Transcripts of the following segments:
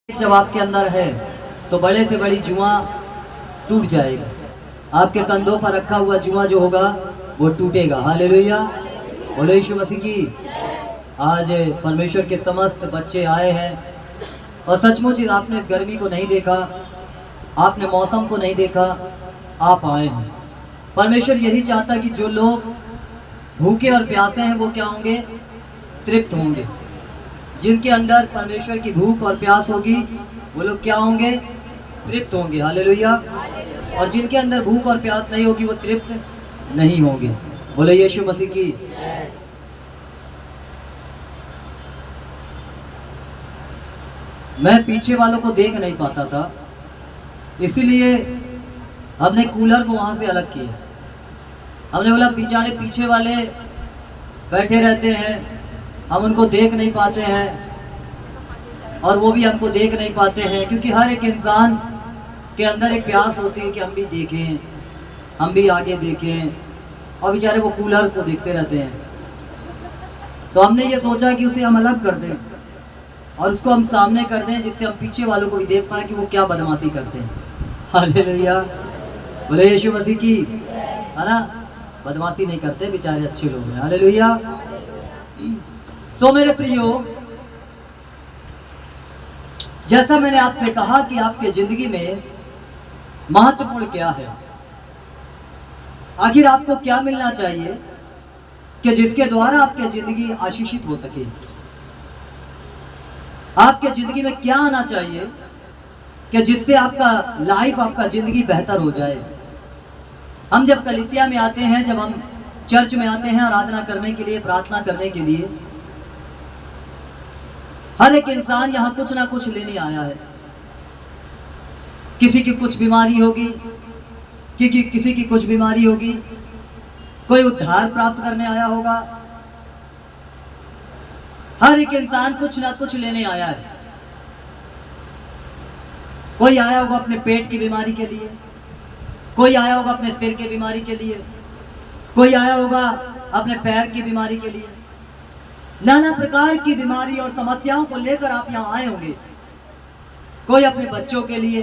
जब आपके अंदर है तो बड़े से बड़ी जुआ टूट जाएगा। आपके कंधों पर रखा हुआ जुआ जो होगा वो टूटेगा। हालेलुया, बोलो यीशु मसीह की। आज परमेश्वर के समस्त बच्चे आए हैं और सचमुच आपने गर्मी को नहीं देखा, आपने मौसम को नहीं देखा, आप आए हैं। परमेश्वर यही चाहता कि जो लोग भूखे और प्यासे हैं वो क्या होंगे? तृप्त होंगे। जिनके अंदर परमेश्वर की भूख और प्यास होगी वो लोग क्या होंगे? तृप्त होंगे। हालेलुया। और जिनके अंदर भूख और प्यास नहीं होगी वो तृप्त नहीं होंगे। बोलो यीशु मसीह की। मैं पीछे वालों को देख नहीं पाता था, इसीलिए हमने कूलर को वहां से अलग किया। हमने बोला बेचारे पीछे वाले बैठे रहते हैं, हम उनको देख नहीं पाते हैं और वो भी हमको देख नहीं पाते हैं, क्योंकि हर एक इंसान के अंदर एक प्यास होती है कि हम भी देखें, हम भी आगे देखें, और बेचारे वो कूलर को देखते रहते हैं। तो हमने ये सोचा कि उसे हम अलग कर दें और उसको हम सामने कर दें, जिससे हम पीछे वालों को भी देख पाए कि वो क्या बदमाशी करते हैं। हालेलुया, बोले यीशु मसीह की। है ना, बदमाशी नहीं करते, बेचारे अच्छे लोग हैं। हालेलुया। सो मेरे प्रियो, जैसा मैंने आपसे कहा कि आपके जिंदगी में महत्वपूर्ण क्या है, आखिर आपको क्या मिलना चाहिए कि जिसके द्वारा आपकी जिंदगी आशीषित हो सके। आपके जिंदगी में क्या आना चाहिए कि जिससे आपका लाइफ, आपका जिंदगी बेहतर हो जाए। हम जब कलीसिया में आते हैं, जब हम चर्च में आते हैं आराधना करने के लिए, प्रार्थना करने के लिए, हर एक इंसान यहाँ कुछ ना कुछ लेने आया है। किसी की कुछ बीमारी होगी, किसी की कुछ बीमारी होगी, कोई उद्धार प्राप्त करने आया होगा। हर एक इंसान कुछ ना कुछ लेने आया है। कोई आया होगा अपने पेट की बीमारी के लिए, कोई आया होगा अपने सिर की बीमारी के लिए, कोई आया होगा अपने पैर की बीमारी के लिए। नाना प्रकार की बीमारी और समस्याओं को लेकर आप यहाँ आए होंगे। कोई अपने बच्चों के लिए,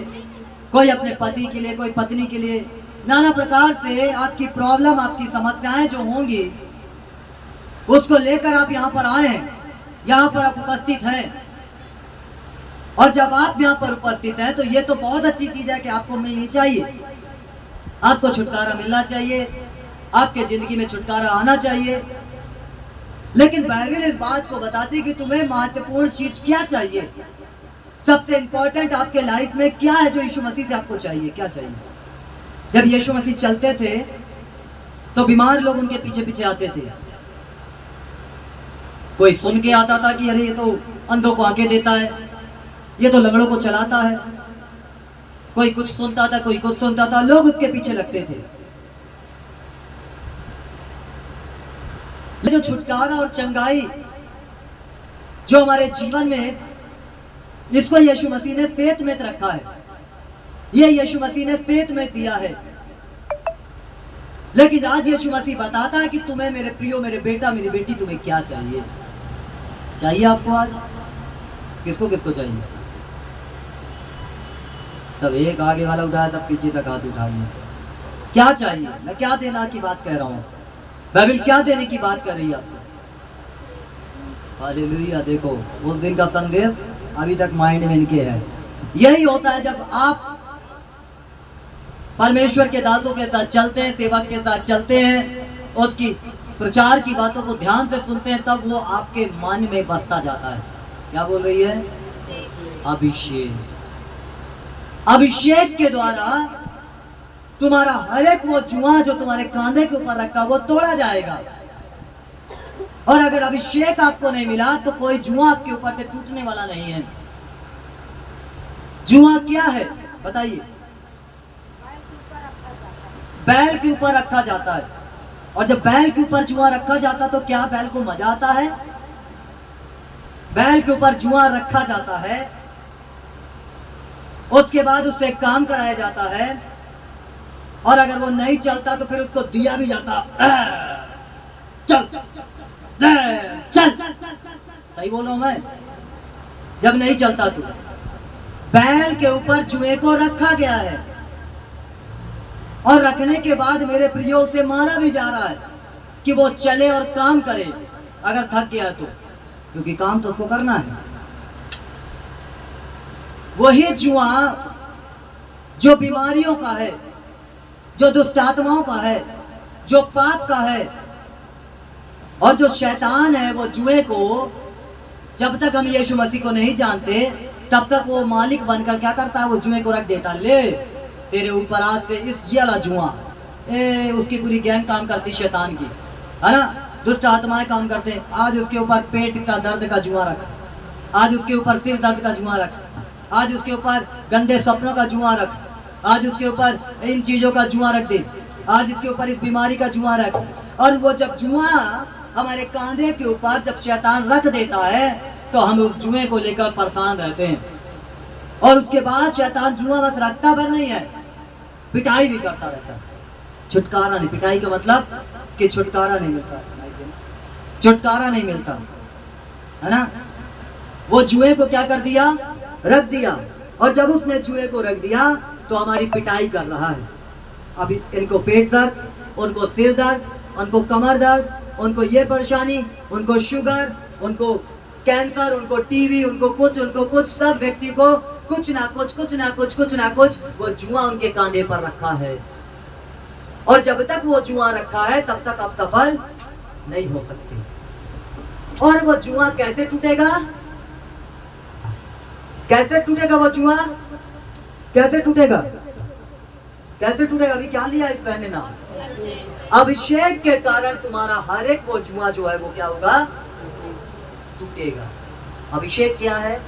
कोई अपने पति के लिए, कोई पत्नी के लिए। नाना प्रकार से आपकी प्रॉब्लम, आपकी समस्याएं जो होंगी उसको लेकर आप यहाँ पर आए हैं, यहाँ पर आप उपस्थित हैं। और जब आप यहाँ पर उपस्थित हैं तो ये तो बहुत अच्छी चीज है कि आपको मिलनी चाहिए, आपको छुटकारा मिलना चाहिए, आपके जिंदगी में छुटकारा आना चाहिए। लेकिन बाइबल इस बात को बताती है कि तुम्हें महत्वपूर्ण चीज क्या चाहिए, सबसे इंपॉर्टेंट आपके लाइफ में क्या है जो यीशु मसीह से आपको चाहिए। क्या चाहिए? जब यीशु मसीह चलते थे तो बीमार लोग उनके पीछे पीछे आते थे। कोई सुन के आता था कि अरे ये तो अंधों को आंखें देता है, ये तो लंगड़ों को चलाता है। कोई कुछ सुनता था, कोई कुछ सुनता था, लोग उसके पीछे लगते थे। जो छुटकारा और चंगाई जो हमारे जीवन में, इसको यीशु मसीह ने सेहत में रखा है, ये यीशु मसीह ने सेहत में दिया है। लेकिन आज यीशु मसीह बताता है कि तुम्हें, मेरे प्रियो, मेरे बेटा, मेरी बेटी, तुम्हें क्या चाहिए? चाहिए आपको आज? किसको किसको चाहिए? तब एक आगे वाला उठाया, तब पीछे तक हाथ उठा लिया। क्या चाहिए? मैं क्या देना की बात कह रहा हूं, बाइबल क्या देने की बात कर रही है आपको? हालेलुया। देखो, उस दिन का संदेश अभी तक माइंड में इनके है। यही होता है जब आप परमेश्वर के दासों के साथ चलते हैं, सेवक के साथ चलते हैं, उसकी प्रचार की बातों को ध्यान से सुनते हैं, तब वो आपके मन में बसता जाता है। क्या बोल रही है? अभिषेक। अभिषेक के द्वारा तुम्हारा हर एक वो जुआ जो तुम्हारे कांधे के ऊपर रखा वो तोड़ा जाएगा। और अगर अभिषेक आपको नहीं मिला तो कोई जुआ आपके ऊपर से टूटने वाला नहीं है। जुआ क्या है बताइए? बैल के ऊपर रखा जाता है। और जब बैल के ऊपर जुआ रखा जाता तो क्या बैल को मजा आता है? बैल के ऊपर जुआ रखा जाता है, उसके बाद उससे काम कराया जाता है, और अगर वो नहीं चलता तो फिर उसको दिया भी जाता। चल चल, सही बोल रहा हूं मैं? जब नहीं चलता तो बैल के ऊपर जुए को रखा गया है और रखने के बाद मेरे प्रियो उसे मारा भी जा रहा है कि वो चले और काम करे अगर थक गया तो, क्योंकि काम तो उसको करना है। वही जुआ जो बीमारियों का है, जो दुष्ट आत्माओं का है, जो पाप का है, और जो शैतान है, वो जुए को जब तक हम यीशु मसीह को नहीं जानते तब तक वो मालिक बनकर क्या करता है, वो जुए को रख देता, ले तेरे ऊपर आज से इस ये वाला जुआ, उसकी पूरी गैंग काम करती शैतान की, है ना, दुष्ट आत्माएं काम करते हैं। आज उसके ऊपर पेट का दर्द का जुआ रख, आज उसके ऊपर सिर दर्द का जुआ रख, आज उसके ऊपर गंदे सपनों का जुआ रख, आज उसके ऊपर इन चीजों का जुआ रख दे, आज इसके ऊपर इस बीमारी का जुआ रख। और वो जब जुआ हमारे कांधे के ऊपर जब शैतान रख देता है तो हम उस जुए को लेकर परेशान रहते हैं। और उसके बाद शैतान जुआ बस रखता भर नहीं है, पिटाई भी करता रहता है। छुटकारा नहीं, पिटाई का मतलब कि छुटकारा नहीं मिलता, छुटकारा नहीं मिलता, है ना। वो जुए को क्या कर दिया, रख दिया। और जब उसने जुए को रख दिया तो हमारी पिटाई कर रहा है। अभी इनको पेट दर्द, उनको सिर दर्द, उनको कमर दर्द, उनको ये परेशानी, उनको शुगर, उनको कैंसर, उनको टीबी, उनको कुछ, सब व्यक्ति को कुछ ना कुछ वो जुआ उनके कांधे पर रखा है। और जब तक वो जुआ रखा है तब तक आप सफल नहीं हो सकते। और वो जुआ कैसे टूटेगा, कैसे टूटेगा वो जुआ, कैसे टूटेगा, कैसे टूटेगा। अभी क्या लिया इस बहन ने नाम, अभिषेक के कारण तुम्हारा हर एक वो जुआ जो है वो क्या होगा, टूटेगा। अभिषेक क्या है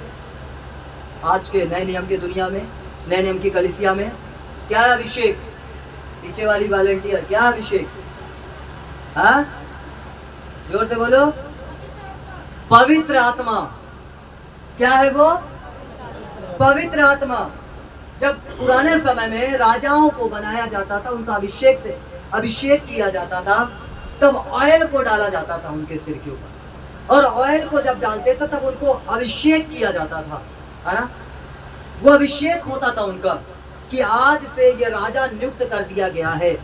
आज के नए नियम की दुनिया में, नए नियम की कलीसिया में क्या है अभिषेक, पीछे वाली वॉलंटियर क्या है अभिषेक, हाँ जोर से बोलो, पवित्र आत्मा। क्या है वो, पवित्र आत्मा। जब पुराने समय में राजाओं को बनाया जाता था, उनका अभिषेक किया जाता था, तब ऑयल को डाला जाता था उनके सिर के ऊपर, और ऑयल को जब डालते थे तब उनको अभिषेक किया जाता था, है ना। वो अभिषेक होता था उनका कि आज से ये राजा नियुक्त कर दिया गया है,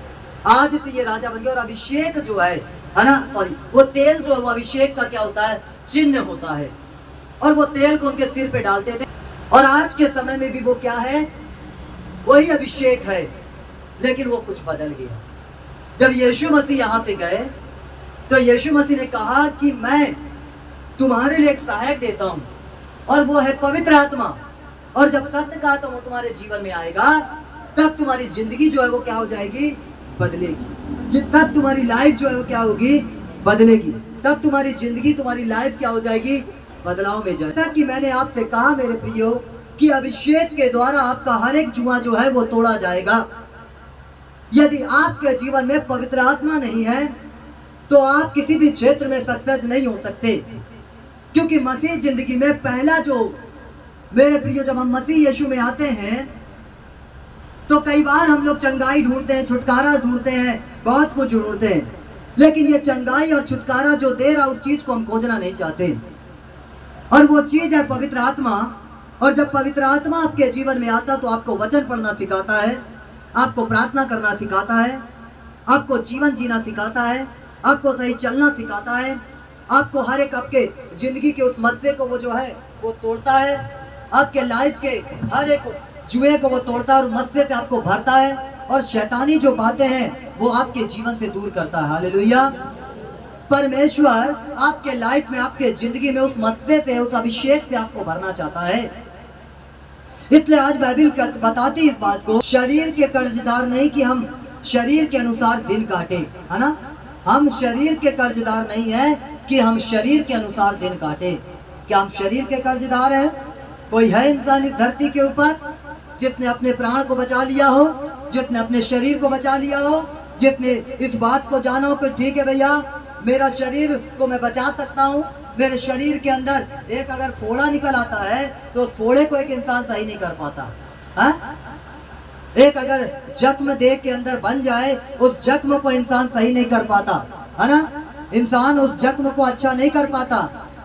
आज से ये राजा बन गया। और अभिषेक जो है ना, सॉरी, वो तेल जो है वो अभिषेक का क्या होता है, चिन्ह होता है। और वो तेल को उनके सिर पे डालते थे। और आज के समय में भी वो क्या है, वही अभिषेक है, लेकिन वो कुछ बदल गया। जब यीशु मसीह यहाँ से गए तो यीशु मसीह ने कहा कि मैं तुम्हारे लिए एक सहायक देता हूँ, और वो है पवित्र आत्मा। और जब सत्य का आत्मा तुम्हारे जीवन में आएगा तब तुम्हारी जिंदगी जो है वो क्या हो जाएगी, बदलेगी। तब तुम्हारी लाइफ जो है वो क्या होगी, बदलेगी। तब तुम्हारी जिंदगी, तुम्हारी लाइफ क्या हो जाएगी, बदलाव में जाएगी। जैसा कि मैंने आपसे कहा मेरे प्रियो कि अभिषेक के द्वारा आपका हर एक जुआ जो है वो तोड़ा जाएगा। यदि आपके जीवन में पवित्र आत्मा नहीं है तो आप किसी भी क्षेत्र में सक्सेस नहीं हो सकते, क्योंकि मसीह जिंदगी में पहला जो मेरे प्रियो, जब हम मसीह यीशु में आते हैं तो कई बार हम लोग चंगाई ढूंढते हैं, छुटकारा ढूंढते हैं, बहुत कुछ ढूंढते हैं, लेकिन ये चंगाई और छुटकारा जो दे रहा उस चीज को हम खोजना नहीं चाहते। और वो चीज है पवित्र आत्मा। और जब पवित्र आत्मा आपके जीवन में आता तो आपको वचन पढ़ना सिखाता है, आपको प्रार्थना करना सिखाता है, आपको जीवन जीना सिखाता है, आपको सही चलना सिखाता है, आपको हर एक आपके जिंदगी के उस मसले को वो जो है वो तोड़ता है, आपके लाइफ के हर एक जुए को वो तोड़ता है और मसले से आपको भरता है, और शैतानी जो बातें हैं वो आपके जीवन से दूर करता है। हालेलुया। परमेश्वर आपके लाइफ में, आपके जिंदगी में उस मसले से, उस अभिषेक से आपको भरना चाहता है। इसलिए आज बाइबल बताती इस बात को, शरीर के कर्जदार नहीं कि हम शरीर के अनुसार दिन काटे, है ना। हम शरीर के कर्जदार नहीं है कि हम शरीर के अनुसार दिन काटे। क्या हम शरीर के कर्जदार हैं? कोई है इंसान इस धरती के ऊपर जिसने अपने प्राण को बचा लिया हो, जिसने अपने शरीर को बचा लिया हो, जिसने इस बात को जाना हो कि ठीक है भैया मेरा शरीर को मैं बचा सकता हूँ, मेरे शरीर के अंदर एक अगर फोड़ा निकल आता है तो उस फोड़े को एक इंसान सही नहीं कर पाता है? एक अगर जख्म देह के अंदर बन जाए उस जख्म को इंसान सही नहीं कर पाता, है ना। इंसान उस जख्म को अच्छा नहीं कर पाता।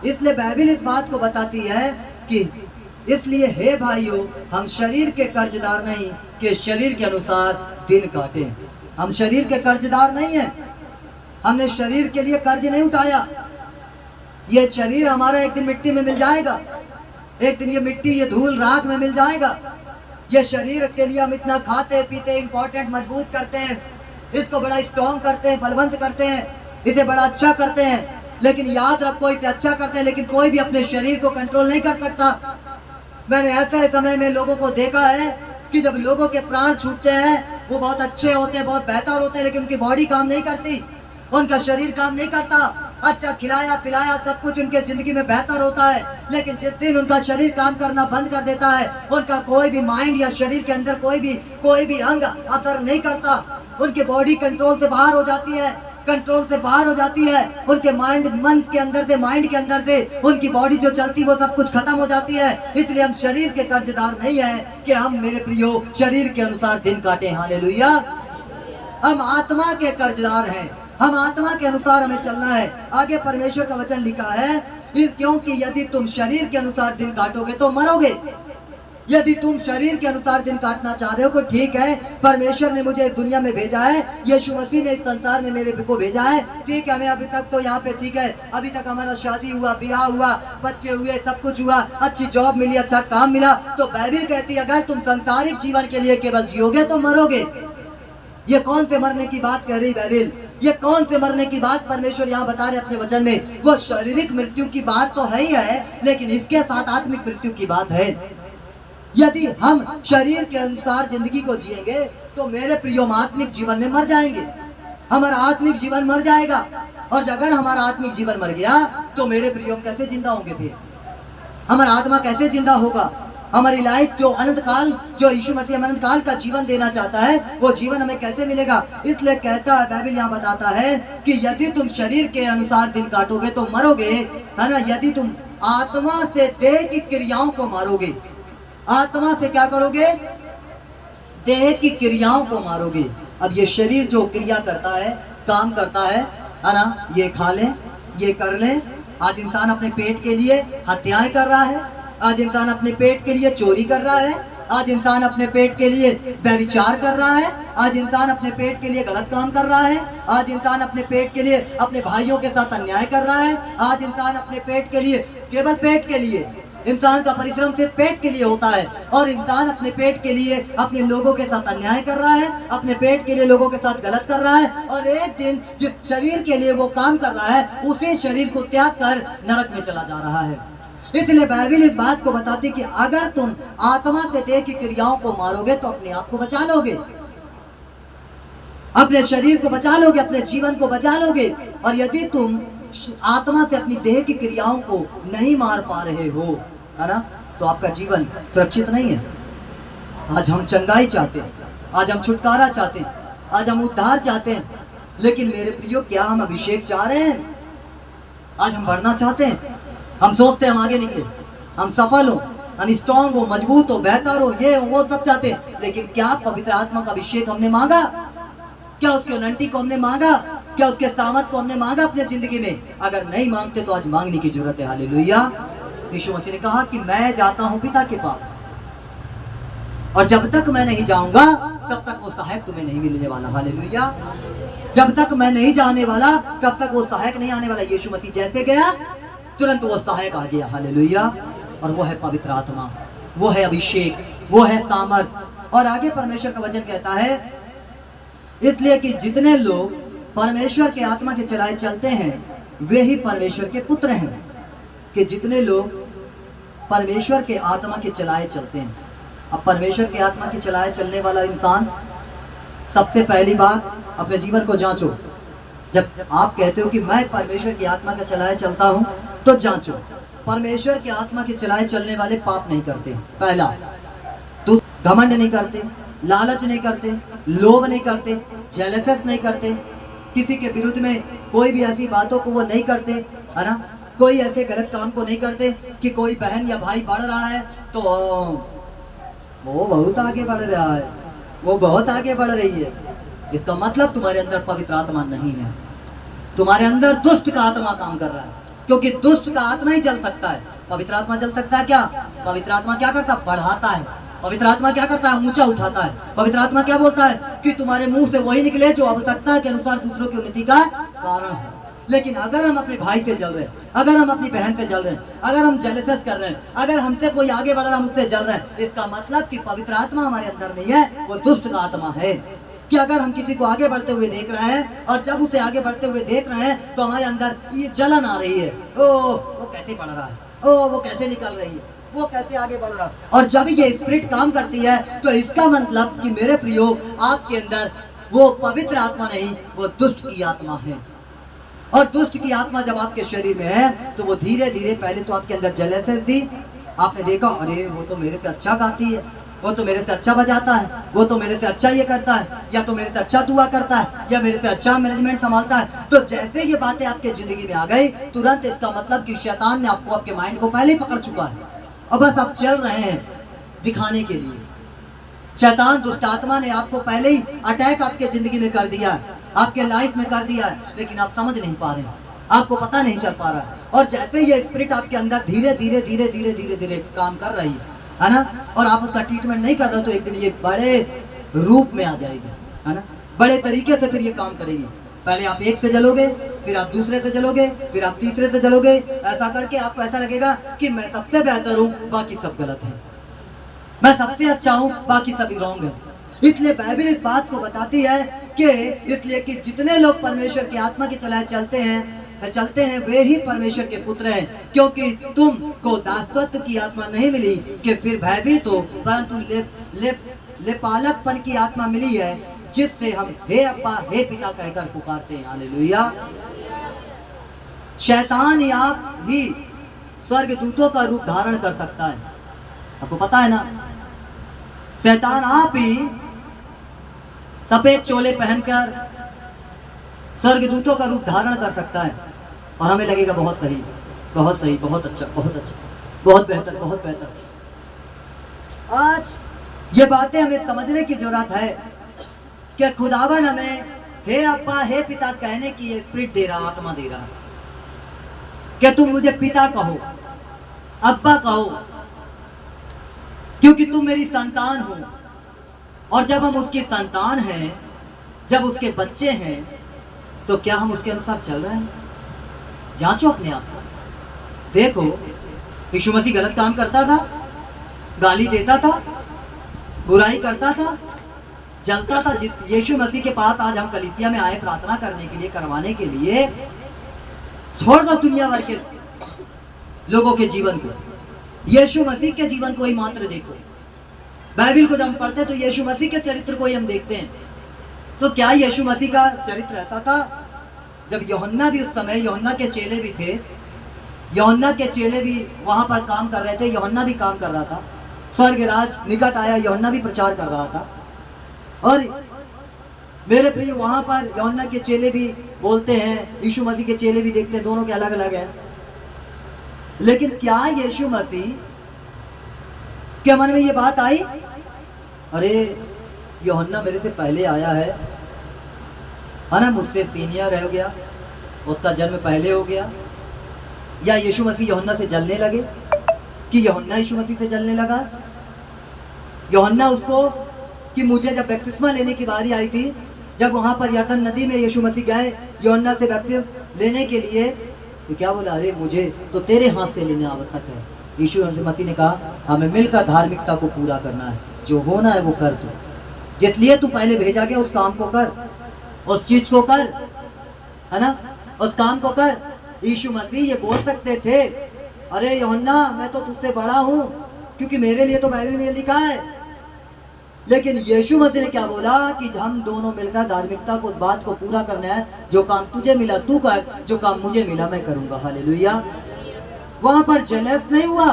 इसलिए बाइबल इस बात को बताती है कि इसलिए हे भाइयों, हम शरीर के कर्जदार नहीं कि शरीर के अनुसार दिन काटें। हम शरीर के कर्जदार नहीं हैं, हमने शरीर के लिए कर्ज नहीं उठाया। ये शरीर हमारा एक दिन मिट्टी में मिल जाएगा, एक दिन ये मिट्टी, ये धूल राख में मिल जाएगा। ये शरीर के लिए हम इतना खाते पीते, इंपॉर्टेंट, मजबूत करते हैं, इसको बड़ा स्ट्रॉन्ग करते हैं, बलवंत करते हैं, इसे बड़ा अच्छा करते हैं। लेकिन याद रखो, इसे अच्छा करते हैं लेकिन कोई भी अपने शरीर को कंट्रोल नहीं कर सकता। मैंने ऐसे समय में लोगों को देखा है कि जब लोगों के प्राण छूटते हैं, वो बहुत अच्छे होते हैं, बहुत बेहतर होते हैं, लेकिन उनकी बॉडी काम नहीं करती, उनका शरीर काम नहीं करता। अच्छा खिलाया पिलाया सब कुछ उनके जिंदगी में बेहतर होता है, लेकिन जिस दिन उनका शरीर काम करना बंद कर देता है, उनका कोई भी माइंड या शरीर के अंदर कोई भी अंग असर नहीं करता। उनकी बॉडी कंट्रोल से बाहर हो जाती है, कंट्रोल से बाहर हो जाती है। उनके माइंड के अंदर से उनकी बॉडी जो चलती वो सब कुछ खत्म हो जाती है। इसलिए हम शरीर के कर्जदार नहीं है कि हम, मेरे प्रियो, शरीर के अनुसार दिन काटे। हालेलुया। हम आत्मा के कर्जदार हैं, हम आत्मा के अनुसार हमें चलना है। आगे परमेश्वर का वचन लिखा है, क्योंकि यदि तुम शरीर के अनुसार दिन काटोगे तो मरोगे। यदि तुम शरीर के अनुसार दिन काटना चाह रहे हो तो ठीक है, परमेश्वर ने मुझे दुनिया में भेजा है, यीशु मसीह ने इस संसार में मेरे को भेजा है, ठीक है। हमें अभी तक तो यहाँ पे ठीक है, अभी तक हमारा शादी हुआ, ब्याह हुआ, बच्चे हुए, सब कुछ हुआ, अच्छी जॉब मिली, अच्छा काम मिला। तो बाइबिल कहती है अगर तुम सांसारिक जीवन के लिए केवल जियोगे तो मरोगे। ये कौन से मरने की बात कह रही बाइबिल? ये कौन से मरने की बात परमेश्वर यहाँ बता रहे अपने वचन में? वो शारीरिक मृत्यु की बात तो है ही है, लेकिन इसके साथ आत्मिक मृत्यु की बात है। यदि हम शरीर के अनुसार जिंदगी को जिएंगे तो मेरे प्रियो आत्मिक जीवन में मर जाएंगे, हमारा आत्मिक जीवन मर जाएगा। और अगर हमारा आत्मिक जीवन मर गया तो मेरे प्रियो कैसे जिंदा होंगे? फिर हमारा आत्मा कैसे जिंदा होगा? हमारी लाइफ जो अनंत काल, जो यीशु मसीह अनंत काल का जीवन देना चाहता है, वो जीवन हमें कैसे मिलेगा? इसलिए कहता है बाइबिल यहाँ बताता है कि यदि तुम शरीर के अनुसार दिन काटोगे तो मरोगे, है ना। यदि तुम आत्मा से देह की क्रियाओं को मारोगे, आत्मा से क्या करोगे? देह की क्रियाओं को मारोगे। अब ये शरीर जो क्रिया करता है, काम करता है ना, ये खा ले, ये कर ले। आज इंसान अपने पेट के लिए हत्याएं कर रहा है, आज इंसान अपने पेट के लिए चोरी कर रहा है, आज इंसान अपने पेट के लिए व्यभिचार कर रहा है, आज इंसान अपने पेट के लिए गलत काम कर रहा है, आज इंसान अपने पेट के लिए अपने भाइयों के साथ अन्याय कर रहा है, आज इंसान अपने पेट के लिए, केवल पेट के लिए, इंसान का परिश्रम सिर्फ पेट के लिए होता है, और इंसान अपने पेट के लिए अपने लोगों के साथ अन्याय कर रहा है, अपने पेट के लिए लोगों के साथ गलत कर रहा है। और एक दिन जिस शरीर के लिए वो काम कर रहा है, उसी शरीर को त्याग कर नरक में चला जा रहा है। इसलिए बाइबिल इस बात को बताती कि अगर तुम आत्मा से देह की क्रियाओं को मारोगे तो अपने आप को बचा लोगे, अपने शरीर को बचा लोगे, अपने जीवन को बचा लोगे। और यदि तुम आत्मा से अपनी देह की क्रियाओं को नहीं मार पा रहे हो, है ना, तो आपका जीवन सुरक्षित नहीं है। आज हम चंगाई चाहते हैं, आज हम छुटकारा चाहते हैं, आज हम उद्धार चाहते हैं, लेकिन मेरे प्रियो क्या हम अभिषेक चाह रहे हैं? आज हम बढ़ना चाहते हैं, हम सोचते हैं हम आगे निकले, हम सफल हो, हम स्ट्रॉन्ग हो, मजबूत हो, बेहतर हो, ये हो, वो सब चाहते हैं। लेकिन क्या पवित्र आत्मा का अभिषेक हमने मांगा? क्या उसके उन्नति को हमने मांगा? क्या उसके सामर्थ को हमने मांगा अपने जिंदगी में? अगर नहीं मांगते तो आज मांगने की जरूरत है। हालेलुया। यीशु मसीह ने कहा कि मैं जाता हूं पिता के पास, और जब तक मैं नहीं जाऊंगा तब तक वो सहायक तुम्हें नहीं मिलने वाला। हालेलुया। जब तक मैं नहीं जाने वाला तब तक वो सहायक नहीं आने वाला। यीशु मसीह जैसे गया तुरंत वो सहायक आ गया। हालेलुया। और वो है पवित्र आत्मा, वो है अभिषेक, वो है सामर्थ। और आगे परमेश्वर का वचन कहता है, इसलिए कि जितने लोग परमेश्वर के आत्मा के चलाए चलते हैं वे ही परमेश्वर के पुत्र हैं। कि जितने लोग परमेश्वर के आत्मा के चलाए चलते हैं। अब परमेश्वर के आत्मा के चलाए चलने वाला इंसान, सबसे पहली बात अपने जीवन को जांचो। जब आप कहते हो कि मैं परमेश्वर की आत्मा का चलाए चलता हूं, तो जांचो। परमेश्वर की आत्मा के चलाए चलने वाले पाप नहीं करते। पहला, तो घमंड नहीं करते, लालच नहीं करते, लोभ नहीं करते, जेलसेस नहीं करते, किसी के विरुद्ध में कोई भी ऐसी बातों को वो नहीं करते, है ना। कोई ऐसे गलत काम को नहीं करते कि कोई बहन या भाई बढ़ रहा है तो वो बहुत आगे बढ़ रहा है, वो बहुत आगे बढ़ रही है, इसका मतलब तुम्हारे अंदर पवित्र आत्मा नहीं है, तुम्हारे अंदर दुष्ट का आत्मा काम कर रहा है। क्योंकि दुष्ट का आत्मा ही जल सकता है, पवित्र आत्मा जल सकता है क्या? पवित्र आत्मा क्या करता है? बढ़ाता है। पवित्र आत्मा क्या करता है? ऊंचा उठाता है। पवित्र आत्मा क्या बोलता है? कि तुम्हारे मुंह से वही निकले जो आवश्यकता के अनुसार दूसरों की उन्नति का कारण है। लेकिन अगर हम अपने भाई से जल रहे हैं, अगर हम अपनी बहन से जल रहे हैं, अगर हम जेलस कर रहे हैं, अगर हमसे कोई आगे बढ़ रहा है हम उससे जल रहे हैं, इसका मतलब कि पवित्र आत्मा हमारे अंदर नहीं है, वो दुष्ट का आत्मा है। कि अगर हम किसी को आगे बढ़ते हुए देख रहे हैं और जब उसे आगे बढ़ते हुए देख रहे हैं तो हमारे अंदर ये जलन आ रही है, ओ वो कैसे बढ़ रहा है, ओ वो कैसे निकल रही है, वो कैसे आगे बढ़ रहा है। और जब ये स्पिरिट काम करती है तो इसका मतलब कि मेरे प्रियो, आपके अंदर वो पवित्र आत्मा नहीं, वो दुष्ट की आत्मा है। और दुष्ट की आत्मा जब आपके शरीर में है तो वो धीरे धीरे, पहले तो आपके अंदर जेलसी थी, आपने देखा अरे वो तो मेरे से अच्छा गाती है, वो तो मेरे से अच्छा बजाता है, वो तो मेरे से अच्छा ये करता है, या तो मेरे से अच्छा दुआ करता है, या मेरे से अच्छा मैनेजमेंट संभालता है। तो जैसे ये बातें आपके जिंदगी में आ गई, तुरंत इसका मतलब कि शैतान ने आपको, आपके माइंड को पहले ही पकड़ चुका है और बस आप चल रहे हैं दिखाने के लिए। शैतान, दुष्ट आत्मा ने आपको पहले ही अटैक आपके जिंदगी में कर दिया है, आपके लाइफ में कर दिया है, लेकिन आप समझ नहीं पा रहे हैं, आपको पता नहीं चल पा रहा है। और जैसे ये स्पिरिट आपके अंदर धीरे धीरे धीरे धीरे धीरे धीरे काम कर रही है ना, और आप उसका ट्रीटमेंट नहीं कर रहे तो एक दिन ये बड़े रूप में आ जाएगी, है ना, बड़े तरीके से फिर ये काम करेगी। पहले आप एक से जलोगे, फिर आप दूसरे से जलोगे, फिर आप तीसरे से जलोगे। ऐसा करके आपको ऐसा लगेगा कि मैं सबसे बेहतर हूँ, बाकी सब गलत है, मैं सबसे अच्छा हूँ, बाकी सभी रॉन्ग है। इसलिए बाइबल इस बात को बताती है कि इसलिए कि जितने लोग परमेश्वर की आत्मा की चलाए चलते हैं वे ही परमेश्वर के पुत्र हैं, क्योंकि तुमको दासत्व की आत्मा नहीं मिली कि फिर भयभीत हो, परंतु लेपालकपन की आत्मा मिली है, जिससे हम हे अब्बा हे पिता कहकर पुकारते हैं। हालेलुया। शैतान ही आप ही स्वर्ग दूतों का रूप धारण कर सकता है, आपको पता है ना। शैतान आप ही सफेद चोले पहनकर स्वर्गदूतों का रूप धारण कर सकता है और हमें लगेगा बहुत सही, बहुत सही, बहुत अच्छा, बहुत अच्छा, बहुत बेहतर, बहुत बेहतर। आज ये बातें हमें समझने की जरूरत है कि खुदावन हमें हे अब्बा हे पिता कहने की ये स्पिरिट दे रहा, आत्मा दे रहा कि तुम मुझे पिता कहो, अब्बा कहो, क्योंकि तुम मेरी संतान हो। और जब हम उसकी संतान हैं, जब उसके बच्चे हैं, तो क्या हम उसके अनुसार चल रहे हैं? जांचो अपने आप को, देखो यीशु मसीह गलत काम करता था, गाली देता था, बुराई करता था, जलता था। जिस यीशु मसीह के पास आज हम कलीसिया में आए प्रार्थना करने के लिए, करवाने के लिए, छोड़ दो दुनिया भर के लोगों के जीवन को, यीशु मसीह के जीवन को ही मात्र देखो। बाइबल को जब हम पढ़ते तो यीशु मसीह के चरित्र को ही हम देखते हैं। तो क्या यीशु मसीह का चरित्र ऐसा था? जब यूहन्ना भी, उस समय यूहन्ना के चेले भी थे, यूहन्ना के चेले भी वहां पर काम कर रहे थे, यूहन्ना भी काम कर रहा था, स्वर्ग राज निकट आया, यूहन्ना भी प्रचार कर रहा था। और मेरे प्रिय, वहां पर यूहन्ना के चेले भी बोलते हैं, यीशु मसीह के चेले भी देखते हैं, दोनों के अलग अलग है। लेकिन क्या यीशु मसीह के मन में ये बात आई, अरे यूहन्ना मेरे से पहले आया है ना, मुझसे सीनियर हो गया, उसका जन्म पहले हो गया? या यीशु मसीह यूहन्ना से जलने लगे कि यूहन्ना यीशु मसीह से जलने लगा? यूहन्ना उसको, कि मुझे जब बपतिस्मा लेने की बारी आई थी, जब वहां पर यरदन नदी में यीशु मसीह गए यूहन्ना से बपतिस्मा लेने के लिए, तो क्या बोला? अरे मुझे तो तेरे हाथ से लेना आवश्यक है। यीशु मसीह ने कहा हमें मिलकर धार्मिकता को पूरा करना है, जो होना है वो कर दो, जिसलिए तू पहले भेजा गया उस काम को कर, उस चीज को कर, है ना, उस काम को कर। यीशु मसीह ये बोल सकते थे, अरे यूहन्ना मैं तो तुझसे बड़ा हूं, क्योंकि मेरे लिए तो बाइबल में लिखा है। लेकिन यीशु मसीह ने क्या बोला कि हम दोनों मिलकर धार्मिकता को, उस बात को पूरा करना है, जो काम तुझे मिला तू कर, जो काम मुझे मिला मैं करूंगा। हालेलुया। वहां पर जलस नहीं हुआ,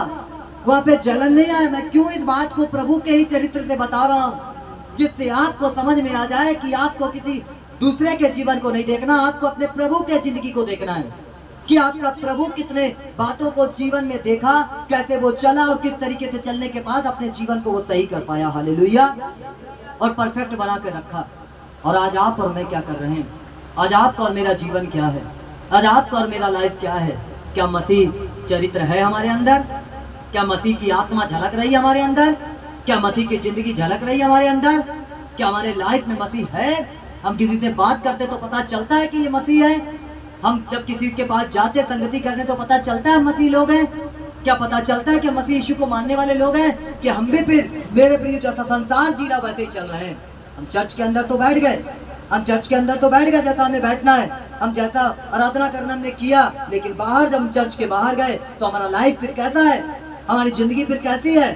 वहां पे जलन नहीं आया। मैं क्यों इस बात को प्रभु के ही चरित्र से बता रहा हूं, जिससे आपको समझ में आ जाए कि आपको किसी दूसरे के जीवन को नहीं देखना, आपको अपने प्रभु के जिंदगी को देखना है कि आपका प्रभु कितने बातों को जीवन में देखा, कैसे वो चला और किस तरीके से चलने के बाद अपने जीवन को वो सही कर पाया। हालेलुया। और परफेक्ट बना के रखा। और आज आप और मैं क्या कर रहे हैं? आज आपका और मेरा जीवन क्या है? आज आपका और मेरा लाइफ क्या है? क्या मसीह चरित्र है हमारे अंदर? क्या मसीह की आत्मा झलक रही है हमारे अंदर? क्या मसीह की जिंदगी झलक रही है हमारे अंदर? क्या हमारे लाइफ में मसीह है? हम किसी से बात करते तो पता चलता है कि ये मसीह है? हम जब किसी के पास जाते संगति करने तो पता चलता है मसीह लोग हैं? क्या पता चलता है कि मसीह यीशु को मानने वाले लोग हैं? कि हम भी फिर मेरे प्रिय जैसा संसार जी रहा वैसे ही चल रहे हैं? हम चर्च के अंदर तो बैठ गए, हम चर्च के अंदर तो बैठ गए जैसा हमें बैठना है, हम जैसा आराधना करना हमने किया, लेकिन बाहर जब हम चर्च के बाहर गए तो हमारा लाइफ फिर कैसा है? हमारी जिंदगी फिर कैसी है?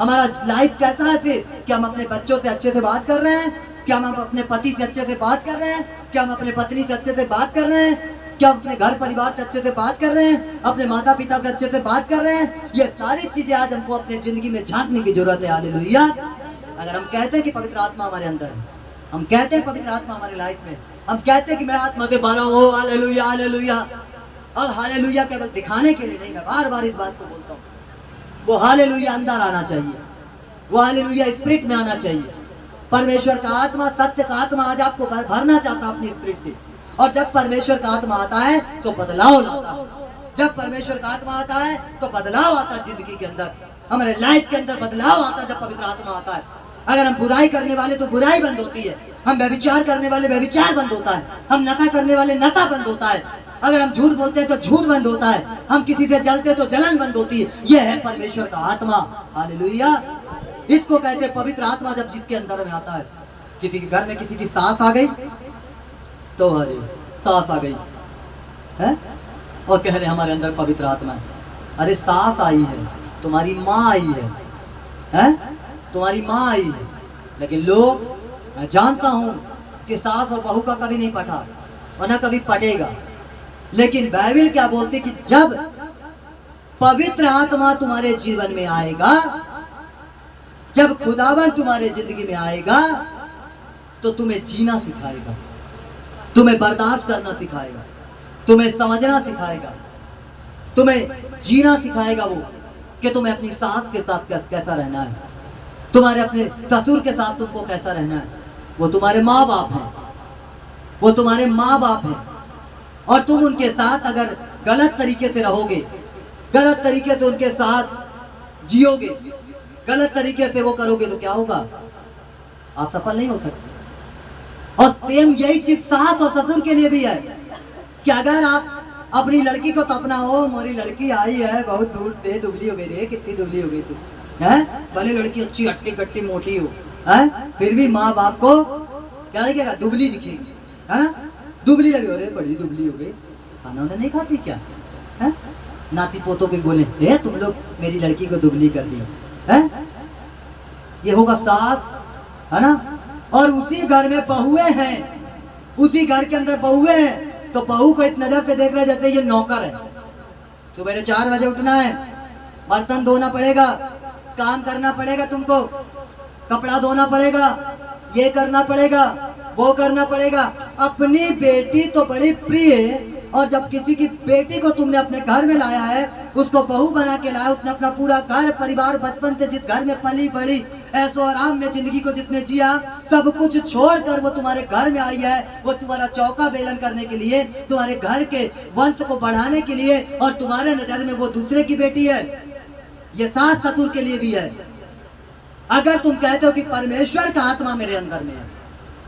हमारा लाइफ कैसा है? फिर क्या हम अपने बच्चों से अच्छे से बात कर रहे हैं? क्या हम अपने पति से अच्छे से बात कर रहे हैं? क्या हम अपने पत्नी से अच्छे से बात कर रहे हैं? क्या हम अपने घर परिवार से अच्छे से बात कर रहे हैं? अपने माता पिता से अच्छे से बात कर रहे हैं? ये सारी चीजें आज हमको अपने जिंदगी में झांकने की जरूरत है। हालेलुया। अगर हम कहते हैं कि पवित्र आत्मा हमारे अंदर है, हम कहते हैं पवित्र आत्मा हमारी लाइफ में, हम कहते हैं कि मैं आत्मा से भरा हूँ, हालेलुया हालेलुया, और हालेलुया केवल दिखाने के लिए नहीं, मैं बार बार इस बात को बोलता हूँ, वो हालेलुया अंदर आना चाहिए, वो हालेलुया स्पिरिट में आना चाहिए। परमेश्वर का आत्मा, सत्य का आत्मा आज आपको भरना चाहता है अपनी स्पिरिट से। और जब परमेश्वर का आत्मा आता है तो बदलाव लाता है। जब परमेश्वर का आत्मा आता है तो बदलाव आता है जिंदगी के अंदर, हमारे लाइफ के अंदर बदलाव आता है जब पवित्र आत्मा आता है। अगर हम बुराई करने वाले तो बुराई बंद होती है, हम व्यभिचार करने वाले व्यभिचार बंद होता है, हम नशा करने वाले नशा बंद होता है, अगर हम झूठ बोलते हैं तो झूठ बंद होता है, हम किसी से जलते हैं तो जलन बंद होती है। यह है परमेश्वर का आत्मा। हालेलुया। इसको कहते हैं पवित्र आत्मा। जब जिसके अंदर में आता है, किसी के घर में किसी की सास आ गई तो अरे सास आ गई है और कह रहे हमारे अंदर पवित्र आत्मा है। अरे सास आई है, तुम्हारी माँ आई है, तुम्हारी माँ आई है। लेकिन लोग, मैं जानता हूं कि सास और बहू का कभी नहीं पटा और ना कभी पटेगा, लेकिन बाइबल क्या बोलती कि जब पवित्र आत्मा तुम्हारे जीवन में आएगा, जब खुदावन तुम्हारे जिंदगी में आएगा तो तुम्हें जीना सिखाएगा, तुम्हें बर्दाश्त करना सिखाएगा, तुम्हें समझना सिखाएगा, तुम्हें जीना सिखाएगा। वो कि तुम्हें अपनी सास के साथ कैसा रहना है, तुम्हारे अपने ससुर के साथ तुमको कैसा रहना है। वो तुम्हारे माँ बाप हैं, वो तुम्हारे माँ बाप हैं, और तुम उनके साथ अगर गलत तरीके से रहोगे, गलत तरीके से उनके साथ जियोगे, गलत तरीके से वो करोगे तो क्या होगा? आप सफल नहीं हो सकते। और सेम यही चीज सास और ससुर के लिए भी है कि अगर आप अपनी लड़की को तो अपना हो, मेरी लड़की आई है बहुत दूर से, दुबली हो गई रे, कितनी दुबली हो गई तू है, भले लड़की अच्छी हट्टी कट्टी मोटी हो है, फिर भी माँ बाप को क्या दिखेगा? दुबली दिखेगी, है ना? दुबली लगी हो रे, बड़ी दुबली हो गई, खाना उन्हें नहीं खाती क्या है? नाती पोतों के बोले हे तुम लोग मेरी लड़की को दुबली कर दी है, ये होगा सास, है ना? और उसी घर में बहुएं हैं, उसी घर के अंदर बहुएं हैं, तो बहू को इस नजर से देख रहे जैसे ये नौकर है। सुबह 4 बजे उठना है, बर्तन धोना पड़ेगा, काम करना पड़ेगा, तुमको कपड़ा धोना पड़ेगा, ये करना पड़ेगा, वो करना पड़ेगा। अपनी बेटी तो बड़ी प्रिय है, और जब किसी की बेटी को तुमने अपने घर में लाया है, उसको बहू बना के लाया, उसने अपना पूरा घर परिवार बचपन से जिस घर में पली बड़ी, ऐसो आराम में जिंदगी को जिसने जिया, सब कुछ छोड़कर वो तुम्हारे घर में आई है, वो तुम्हारा चौका बेलन करने के लिए, तुम्हारे घर के वंश को बढ़ाने के लिए, और तुम्हारे नजर में वो दूसरे की बेटी है। ये सास ससुर के लिए भी है। अगर तुम कहते हो कि परमेश्वर का आत्मा मेरे अंदर में है,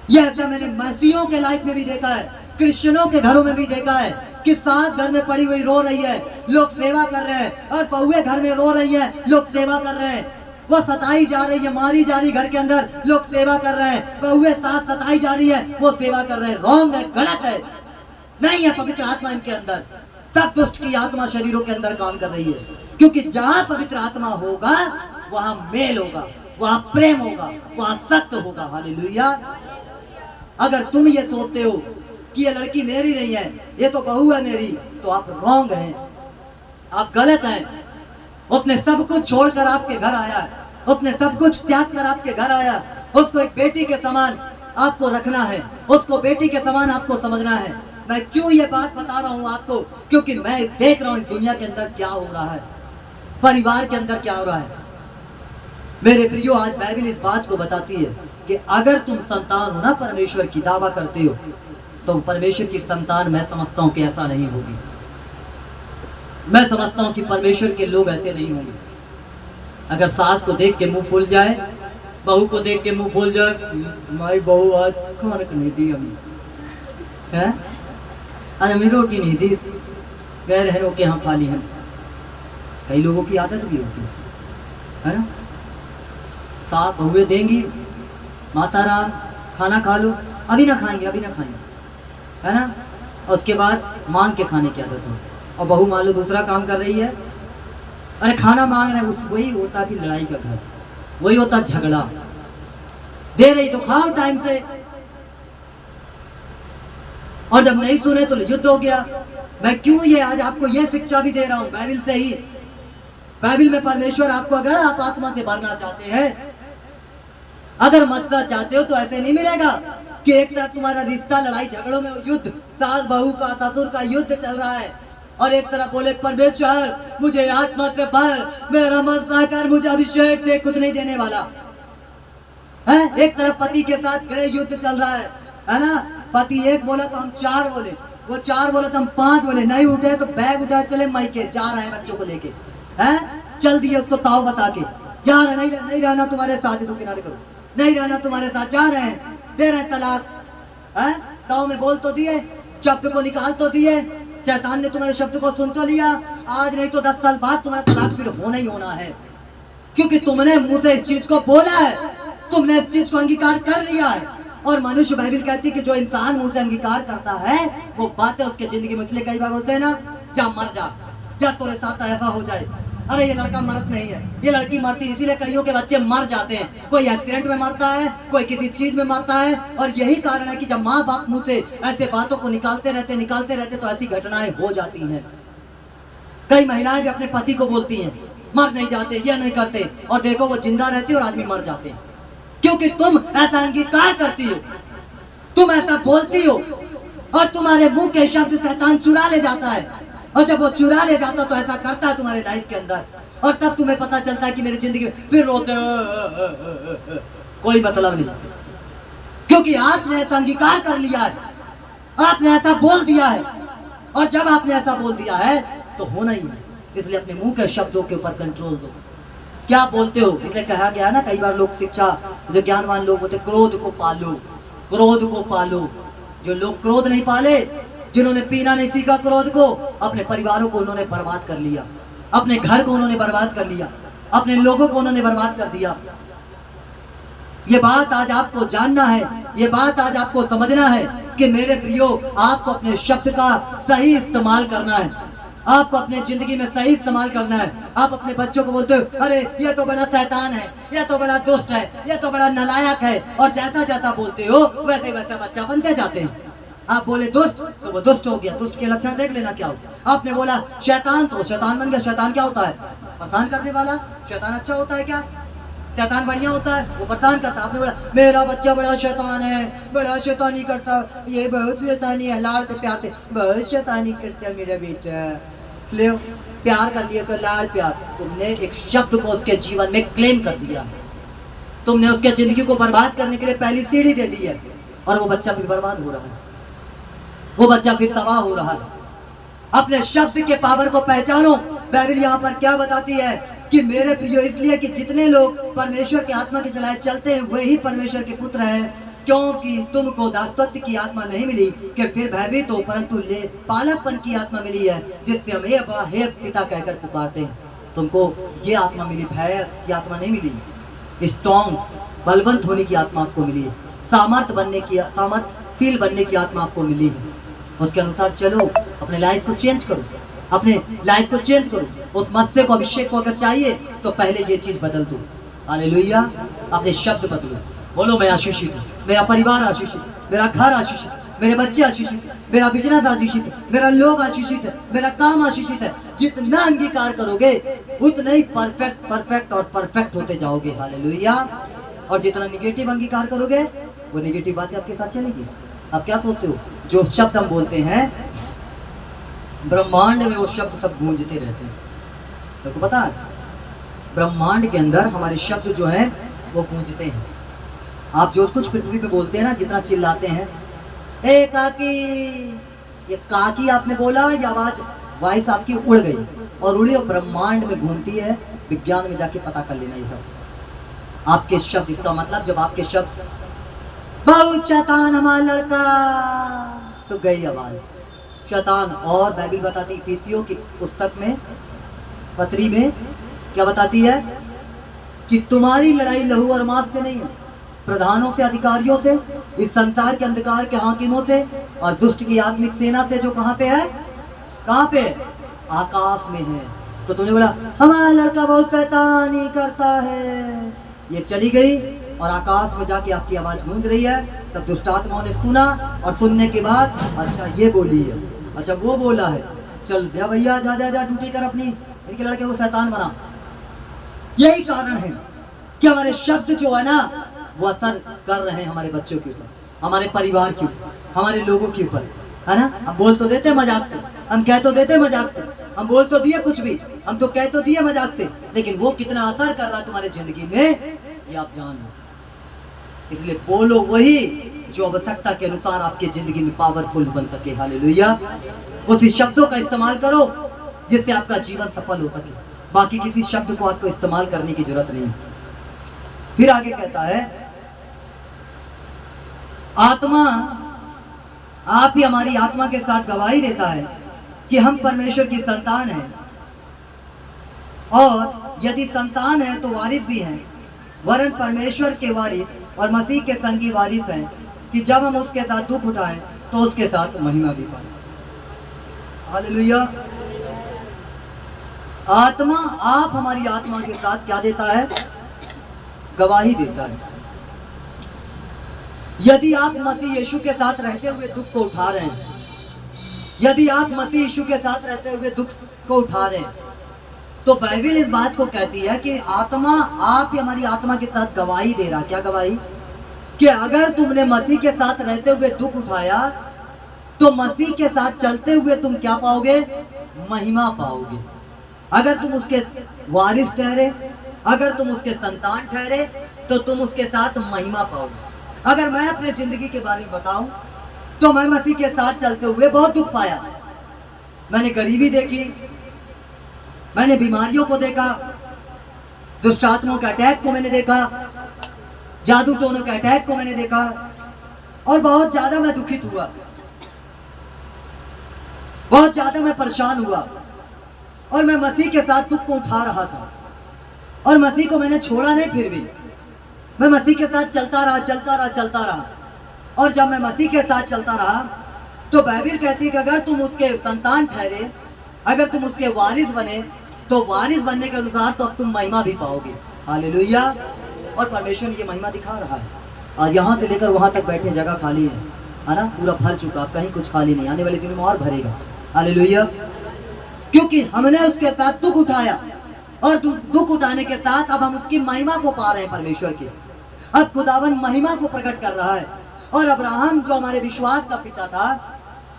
यह ऐसा मैंने मसीहियों के लाइफ में भी देखा है, क्रिश्चियनों के घरों में भी देखा है कि सास घर में पड़ी हुई रो रही है, लोग सेवा कर रहे हैं, और बहुएं घर में रो रही है, लोग सेवा कर रहे हैं। वो सताई जा रही है, मारी जा रही, घर के अंदर लोग सेवा कर रहे हैं, बहुएं सास सताई जा रही है, वो सेवा कर रहे हैं। रॉन्ग है, गलत है, नहीं है पवित्र आत्मा इनके अंदर। सब दुष्ट की आत्मा शरीरों के अंदर काम कर रही है, क्योंकि जहां पवित्र आत्मा होगा वहां मेल होगा, वहां प्रेम होगा, वहां सत्य होगा। हालेलुया। अगर तुम ये सोचते हो कि ये लड़की मेरी नहीं है, ये तो बहू है मेरी, तो आप रॉन्ग हैं, आप गलत हैं। उसने सब कुछ छोड़कर आपके घर आया, उसने सब कुछ त्याग कर आपके घर आया। उसको एक बेटी के समान आपको रखना है, उसको बेटी के समान आपको समझना है। मैं क्यों ये बात बता रहा हूँ आपको? क्योंकि मैं देख रहा हूँ इस दुनिया के अंदर क्या हो रहा है, परिवार के अंदर क्या हो रहा है। मेरे प्रियो, आज बाइबल इस बात को बताती है कि अगर तुम संतान हो ना परमेश्वर की, दावा करते हो, तो परमेश्वर की संतान मैं समझता हूं कि ऐसा नहीं होगी। मैं समझता हूँ कि परमेश्वर के लोग ऐसे नहीं होंगे। अगर सास को देख के मुंह फूल जाए, बहू को देख के मुंह फूल जाए, माई बहू आज खाना नहीं दी हमें, है आज हमें रोटी नहीं दी, गए रहनों के यहाँ खा ली हम। कई लोगों की आदत भी होती है ना। सास बहुएं देंगी, माता राम खाना खा लो, अभी ना खाएंगे, अभी ना खाएंगे, है ना। और उसके बाद मांग के खाने की आदत हो। और बहू मान लो दूसरा काम कर रही है, अरे खाना मांग रहे हैं, उस वही होता है फिर लड़ाई का घर, वही होता झगड़ा। दे रही तो खाओ टाइम से, और जब नहीं सुने तो युद्ध हो गया। मैं क्यों ये आज आपको ये शिक्षा भी दे रहा हूं बाइबल से ही। बाइबल में परमेश्वर आपको, अगर आप आत्मा से भरना चाहते हैं, अगर मरना चाहते हो, तो ऐसे नहीं मिलेगा कि एक तरफ तुम्हारा रिश्ता लड़ाई झगड़ों में युद्ध, सास बहू का ससुर का युद्ध चल रहा है, और एक तरफ बोले परमेश्वर मुझे आत्मा से भर, मेरा मरना कर, मुझे अभिषेक दे, कुछ नहीं देने वाला है। एक तरफ पति के साथ गृह युद्ध चल रहा है ना। पति एक बोला तो हम चार बोले, वो चार बोले तो हम पांच बोले, नहीं उठे तो बैग उठा चले मायके, जा रहे हैं बच्चों को लेके, हैं चल दिए उसको ताव बता के, जा रहे नहीं रहना तुम्हारे साथ, इसको किनारे करो, नहीं रहना तुम्हारे साथ, जा रहे हैं, दे रहे हैं तलाक, है ताव में बोल तो दिए, शब्द को निकाल तो दिए, शैतान ने तुम्हारे शब्द को सुन तो लिया। आज नहीं तो 10 साल बाद तुम्हारा तलाक फिर होना ही होना है, क्योंकि तुमने मुंह से इस चीज को बोला है, तुमने इस चीज को अंगीकार कर लिया है। और मनुष्य, बाइबल कहती है कि जो इंसान मुंह से अंगीकार करता है वो बातें उसके जिंदगी में, इसलिए कई बार बोलते हैं ना, जा मर जा, जा तेरे साथ ऐसा हो जाए, अरे ये लड़का मरत नहीं है, ये लड़की मरती, इसीलिए कईयों के बच्चे मर जाते हैं। कोई एक्सीडेंट में मरता है, कोई किसी चीज में मरता है, और यही कारण है कि जब माँ बाप मुंह से ऐसे बातों को निकालते रहते तो ऐसी घटनाएं हो जाती हैं। कई महिलाएं भी अपने पति को बोलती हैं, मर नहीं जाते, ये नहीं करते, और देखो वो जिंदा रहती है और आदमी मर जाते हैं, क्योंकि तुम ऐसा अंगीकार करती हो, तुम ऐसा बोलती हो, और तुम्हारे मुंह के शब्द शैतान चुरा ले जाता है, और जब वो चुरा ले जाता तो ऐसा करता है तुम्हारे लाइफ के अंदर, और तब तुम्हें पता चलता है कि मेरी जिंदगी में फिर रोते कोई मतलब नहीं, क्योंकि आपने ऐसा अंगीकार कर लिया है, आपने ऐसा बोल दिया है, और जब आपने ऐसा बोल दिया है तो होना ही है। इसलिए अपने मुंह के शब्दों के ऊपर कंट्रोल दो, क्या बोलते हो। इसलिए कहा गया ना, कई बार लोग शिक्षा, जो ज्ञानवान लोग होते, क्रोध को पालो, क्रोध को पालो। जो लोग क्रोध नहीं पाले, जिन्होंने पीना नहीं सीखा क्रोध को, अपने परिवारों को उन्होंने बर्बाद कर लिया, अपने घर को उन्होंने बर्बाद कर लिया, अपने लोगों को उन्होंने बर्बाद कर दिया। ये बात आज आपको जानना है, ये बात आज आपको समझना है कि मेरे प्रियो, आपको अपने शब्द का सही इस्तेमाल करना है, आपको अपने जिंदगी में सही इस्तेमाल करना है। आप अपने बच्चों को बोलते हो, अरे ये तो बड़ा शैतान है, ये तो बड़ा दुष्ट है, ये तो बड़ा नालायक है, और जैसा जैसा बोलते हो वैसे वैसा बच्चा बनते जाते हैं। आप बोले दुष्ट तो वो दुष्ट हो गया, दुष्ट के लक्षण देख लेना क्या हो। आपने बोला शैतान तो शैतान बन गया। शैतान क्या होता है? परेशान करने वाला। शैतान अच्छा होता है क्या? शैतान बढ़िया होता है, वो परेशान करता है। आपने बोला मेरा बच्चा बड़ा शैतान है, बड़ा शैतानी करता, ये बहुत शैतानी है, लाड़ से प्यार से बहुत शैतानी करता है मेरा बेटा, ले प्यार कर लिया तो लाड़ प्यार। तुमने एक शब्द को उसके जीवन में क्लेम कर दिया, तुमने उसके जिंदगी को बर्बाद करने के लिए पहली सीढ़ी दे दी है, और वो बच्चा फिर बर्बाद हो रहा है, वो बच्चा फिर तबाह हो रहा है। अपने शब्द के पावर को पहचानो। बाइबल यहाँ पर क्या बताती है कि मेरे प्रियो, इसलिए कि जितने लोग परमेश्वर की आत्मा के चलाए चलते हैं वही परमेश्वर के पुत्र हैं, क्योंकि तुमको दासत्व की आत्मा नहीं मिली कि फिर भयभीत हो, परंतु ले पालकपन की आत्मा मिली है, जिससे हम हे पिता कहकर पुकारते हैं। तुमको ये आत्मा मिली, भय की आत्मा नहीं मिली। स्ट्रॉन्ग, बलवंत होने की आत्मा आपको मिली है, सामर्थ्यशील बनने की आत्मा आपको मिली है। उसके अनुसार चलो, अपने लाइफ को चेंज करो, अपने लाइफ को चेंज करो। उस मत्स्य को, अभिषेक को अगर चाहिए तो पहले ये चीज बदल दो। हालेलुया। अपने शब्द बदलो, बोलो मैं आशीषित हूँ, मेरा परिवार आशीषित, मेरा घर आशीषित, मेरे बच्चे आशीषित, मेरा बिजनेस आशीषित, मेरा लोग आशीषित है, मेरा काम आशीषित है। जितना अंगीकार करोगे उतना ही परफेक्ट और परफेक्ट होते जाओगे। हालेलुया। और जितना निगेटिव अंगीकार करोगे वो निगेटिव बातें आपके साथ चलेगी। आप क्या सोचते हो, जो शब्द हम बोलते हैं ब्रह्मांड में वो शब्द सब गूंजते रहते हैं। आपको पता है ब्रह्मांड के अंदर हमारे शब्द जो हैं वो गूंजते हैं। आप जो कुछ पृथ्वी पे बोलते हैं ना, जितना चिल्लाते हैं, ए काकी, ये काकी आपने बोला, ये आवाज वॉइस आपकी उड़ गई और उड़ी और ब्रह्मांड में घूमती है। विज्ञान में जाके पता कर लेना ये सब आपके शब्द। इसका मतलब जब आपके शब्द बहुत शैतान हमारा लड़का, तो गई आवाज शैतान। और बाइबल बताती इफिसियों की पुस्तक में पत्री में क्या बताती है कि तुम्हारी लड़ाई लहू और मांस से नहीं है, प्रधानों से, अधिकारियों से, इस संसार के अंधकार के हाकिमों से और दुष्ट की आत्मिक सेना से, जो कहाँ पे है, कहाँ पे, आकाश में है। तो तुमने बोला हमारा लड़का बहुत शैतानी करता है, ये चली गई और आकाश में जाके आपकी आवाज गूंज रही है। तब दुष्ट आत्माओं ने सुना और सुनने के बाद अच्छा ये बोली है, अच्छा वो बोला है, चल जा भैया, जा जा जा ड्यूटी कर अपनी, इनके लड़के को शैतान बना। यही कारण है कि हमारे शब्द जो है ना वो असर कर रहे हैं हमारे बच्चों के ऊपर, हमारे परिवार के ऊपर, हमारे लोगों के ऊपर, है ना। हम बोल तो देते मजाक से, हम कह तो देते मजाक से, हम बोल तो दिए कुछ भी, हम तो कह तो दिए मजाक से, लेकिन वो कितना असर कर रहा है तुम्हारे जिंदगी में ये आप जान लो। इसलिए बोलो वही जो आवश्यकता के अनुसार आपके जिंदगी में पावरफुल बन सके। हालेलुया। उसी शब्दों का इस्तेमाल करो जिससे आपका जीवन सफल हो सके, बाकी किसी शब्द को आपको इस्तेमाल करने की जरूरत नहीं। फिर आगे कहता है आत्मा, आप ही हमारी आत्मा के साथ गवाही देता है कि हम परमेश्वर की संतान हैं, और यदि संतान है तो वारिस भी हैं, वरन परमेश्वर के वारिस और मसीह के संगी वारिस हैं, कि जब हम उसके साथ दुख उठाएं तो उसके साथ महिमा भी पाएं। हालेलुया। आत्मा, आप हमारी आत्मा के साथ क्या देता है, गवाही देता है। यदि आप मसीह यीशु के साथ रहते हुए दुख को उठा रहे हैं, यदि आप मसीह यीशु के साथ रहते हुए दुख को उठा रहे हैं, तो बाइबल इस बात को कहती है कि आत्मा, आप ही हमारी आत्मा के साथ गवाही दे रहा। क्या गवाही? कि अगर तुमने मसीह के साथ रहते हुए दुख उठाया तो मसीह के साथ चलते हुए तुम क्या पाओगे, महिमा पाओगे। अगर तुम उसके वारिस ठहरे, अगर तुम उसके संतान ठहरे, तो तुम उसके साथ महिमा पाओगे। अगर मैं अपने जिंदगी के बारे में बताऊं तो मैं मसीह के साथ चलते हुए बहुत दुख पाया। मैंने गरीबी देखी, मैंने बीमारियों को देखा, दुष्ट आत्माओं के अटैक को मैंने देखा, जादू टोनों के अटैक को मैंने देखा, और बहुत ज्यादा मैं दुखित हुआ, बहुत ज्यादा मैं परेशान हुआ, और मैं मसीह के साथ दुख को उठा रहा था, और मसीह को मैंने छोड़ा नहीं। फिर भी मैं मसीह के साथ चलता रहा, चलता रहा, चलता रहा। और जब मैं मसीह के साथ चलता रहा तो बाइबल कहती है कि अगर तुम उसके संतान ठहरे, अगर तुम उसके वारिस बने, तो वारिस बनने के अनुसार तो अब तुम महिमा भी पाओगे। हालेलुया। और परमेश्वर ये महिमा दिखा रहा है। आज यहाँ से लेकर वहाँ तक बैठे जगह खाली है ना, पूरा भर चुका, अब कहीं कुछ खाली नहीं, आने वाले दिनों में और भरेगा। हालेलुया। क्योंकि हमने उसके साथ दुख उठाया, और दुख उठाने के साथ अब हम उसकी महिमा को पा रहे हैं परमेश्वर की। अब खुदावन महिमा को प्रकट कर रहा है। और अब्राहम जो हमारे विश्वास का पिता था,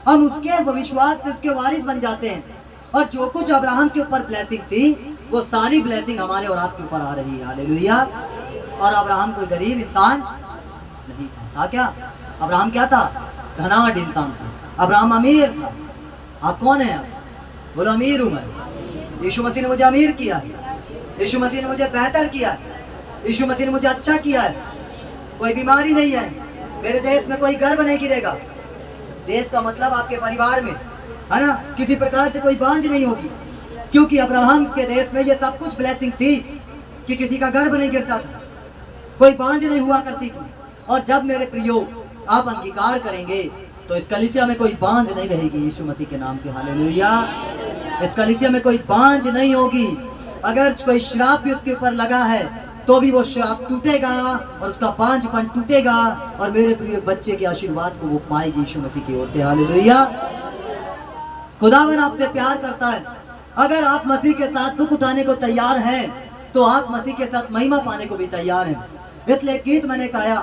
हम उसके विश्वास से उसके वारिस बन जाते हैं। और जो कुछ अब्राहम के ऊपर ब्लेसिंग थी, वो सारी ब्लेसिंग हमारे और आपके ऊपर आ रही है। हालेलुया। और अब्राहम कोई गरीब इंसान नहीं था क्या? अब्राहम क्या था? धनाढ़ इंसान था। अब्राहम अमीर था। आप कौन है? आप बोलो अमीर हूं मैं। यीशु मसीह ने मुझे अमीर किया है, यीशु मसीह ने मुझे बेहतर किया है, यीशु मसीह ने मुझे अच्छा किया है। कोई बीमारी नहीं है, मेरे देश में कोई गर्भ नहीं गिरेगा। देश का मतलब आपके परिवार में, है ना, किसी प्रकार से कोई बांझ नहीं होगी, क्योंकि अब्राहम के देश में ये सब कुछ ब्लेसिंग थी कि किसी का गर्भ नहीं गिरता था, कोई बांझ नहीं हुआ करती थी। और जब मेरे प्रियो आप अंगीकार करेंगे तो इस कलीसिया में कोई बांझ नहीं रहेगी यीशु मसीह के नाम से। हालेलुया। इस कलीसिया में कोई बांझ नहीं होगी। अगर कोई श्राप भी उसके ऊपर लगा है तो भी वो श्राप टूटेगा और उसका बांझपन टूटेगा, और मेरे प्रिय बच्चे के आशीर्वाद को वो पाएगी यीशु मसीह की ओर से। हालेलुया। खुदावन आपसे प्यार करता है। अगर आप मसीह के साथ दुख उठाने को तैयार हैं तो आप मसीह के साथ महिमा पाने को भी तैयार हैं। इसलिए गीत मैंने गाया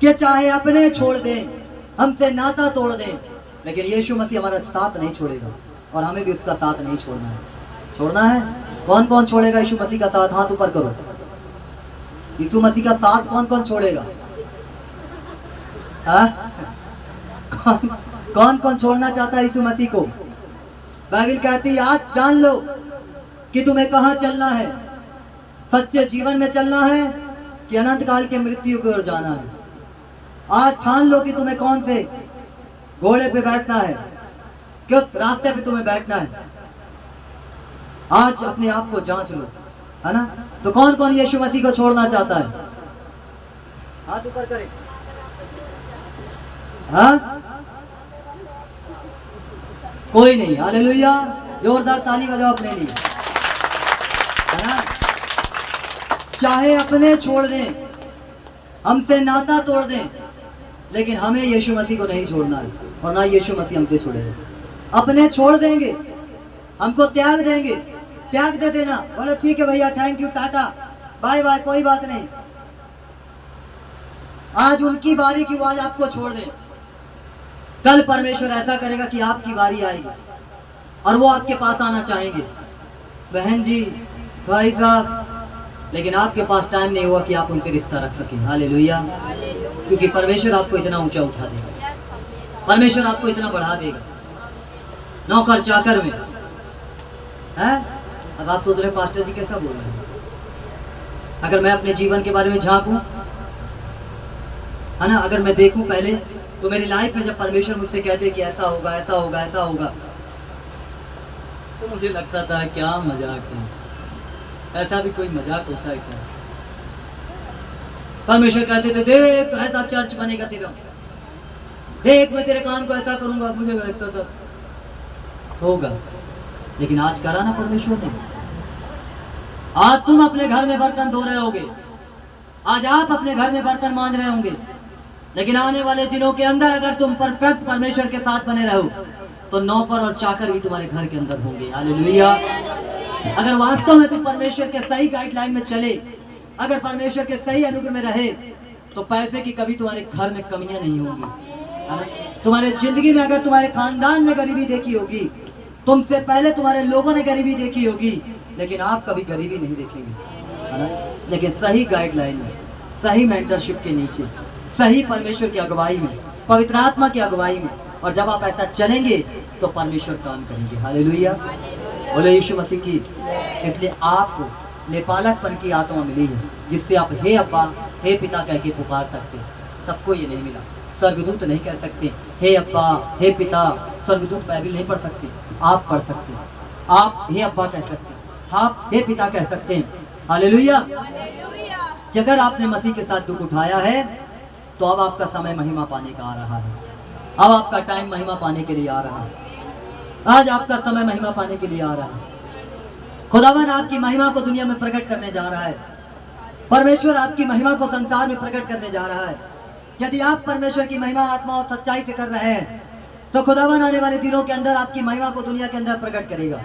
कि चाहे अपने छोड़ दें, हमसे नाता तोड़ दें, लेकिन यीशु मसीह हमारा साथ नहीं छोड़ेगा, और हमें भी उसका साथ नहीं छोड़ना है। छोड़ना है? कौन कौन छोड़ेगा यीशु मसीह का साथ? हाथ ऊपर करो। यीशु मसीह का साथ कौन कौन छोड़ेगा? कौन कौन छोड़ना चाहता है यीशु मसीह को? बाइबल कहती है आज जान लो कि तुम्हें कहाँ चलना है, सच्चे जीवन में चलना है कि अनंत काल के मृत्यु की ओर जाना है। आज ठान लो कि तुम्हें कौन से घोड़े पे बैठना है, किस रास्ते पे तुम्हें बैठना है। आज अपने आप को जांच लो, है ना। तो कौन कौन यीशु मसीह को छोड़ना चाहता है, हाथ ऊपर करें। हाँ, कोई नहीं। हालेलुया, जोरदार ताली बजाओ अपने लिए, है ना। चाहे अपने छोड़ दें, हमसे नाता तोड़ दें, लेकिन हमें यीशु मसीह को नहीं छोड़ना है और ना यीशु मसीह हमसे छोड़ेगा। अपने छोड़ देंगे, हमको त्याग देंगे, त्याग दे देना, बोले ठीक है भैया, thank you, tata, bye bye, कोई बात नहीं। आज उनकी बारी की आवाज आपको छोड़ दे, कल परमेश्वर ऐसा करेगा कि आपकी बारी आएगी और वो आपके पास आना चाहेंगे, बहन जी, भाई साहब, लेकिन आपके पास टाइम नहीं हुआ कि आप उनसे रिश्ता रख सकें। हालेलुया, क्योंकि परमेश्वर आपको इतना ऊंचा उठा देगा, परमेश्वर आपको इतना बढ़ा देगा, नौकर चाकर में है। अब आप सोच रहे पास्टर जी कैसा बोल रहे हैं। अगर मैं अपने जीवन के बारे में झांकूं, है ना, अगर मैं देखूं पहले, तो मेरी लाइफ में जब परमेश्वर मुझसे कहते कि ऐसा होगा, ऐसा होगा, ऐसा होगा, तो मुझे लगता था क्या मजाक है, ऐसा भी कोई मजाक होता है क्या। परमेश्वर कहते थे देख ऐसा चर्च बनेगा तेरा, देख मैं तेरे काम को ऐसा करूंगा, मुझे लगता था होगा, लेकिन आज करा ना परमेश्वर ने। आज तुम अपने घर में बर्तन धो रहे होगे, आज आप अपने घर में बर्तन मांज रहे होंगे, लेकिन आने वाले दिनों के अंदर अगर तुम परफेक्ट परमेश्वर के साथ बने रहो तो नौकर और चाकर भी तुम्हारे घर के अंदर होंगे। हालेलुया, अगर वास्तव में तुम परमेश्वर के सही गाइडलाइन में चले, अगर परमेश्वर के सही अनुग्रह में रहे, तो पैसे की कभी तुम्हारे घर में कमियां नहीं होंगी, है ना। तुम्हारे जिंदगी में अगर तुम्हारे खानदान में गरीबी देखी होगी, तुमसे पहले तुम्हारे लोगों ने गरीबी देखी होगी, लेकिन आप कभी गरीबी नहीं देखेंगे, है ना। लेकिन सही गाइडलाइन में, सही मेंटरशिप के नीचे, सही परमेश्वर की अगुवाई में, पवित्र आत्मा की अगुवाई में, और जब आप ऐसा चलेंगे तो परमेश्वर काम करेंगे। हालेलुया, बोले यीशु मसीह की। इसलिए आपको लेपालकपन की आत्मा मिली है, जिससे आप हे अब्बा, हे पिता कह के पुकार सकते। सबको ये नहीं मिला, स्वर्गदूत नहीं कह सकते हे अब्बा, हे पिता। स्वर्गदूत बाइबल नहीं पढ़ सकते, आप पढ़ सकते हैं। आप हे अब्बा कह सकते हैं, आप हे पिता कह सकते हैं। हालेलुया। अगर आपने मसीह के साथ दुख उठाया है, तो अब आपका समय महिमा पाने का आ रहा है। अब आपका टाइम महिमा पाने के लिए आ रहा है। आज आपका समय महिमा पाने के लिए आ रहा है। खुदावन आपकी महिमा को दुनिया में प्रकट करने जा रहा है। परमेश्वर आपकी महिमा को संसार में प्रकट करने जा रहा है। यदि आप परमेश्वर की महिमा आत्मा और सच्चाई से कर रहे हैं, तो खुदावन आने वाले दिनों के अंदर आपकी महिमा को दुनिया के अंदर प्रकट करेगा,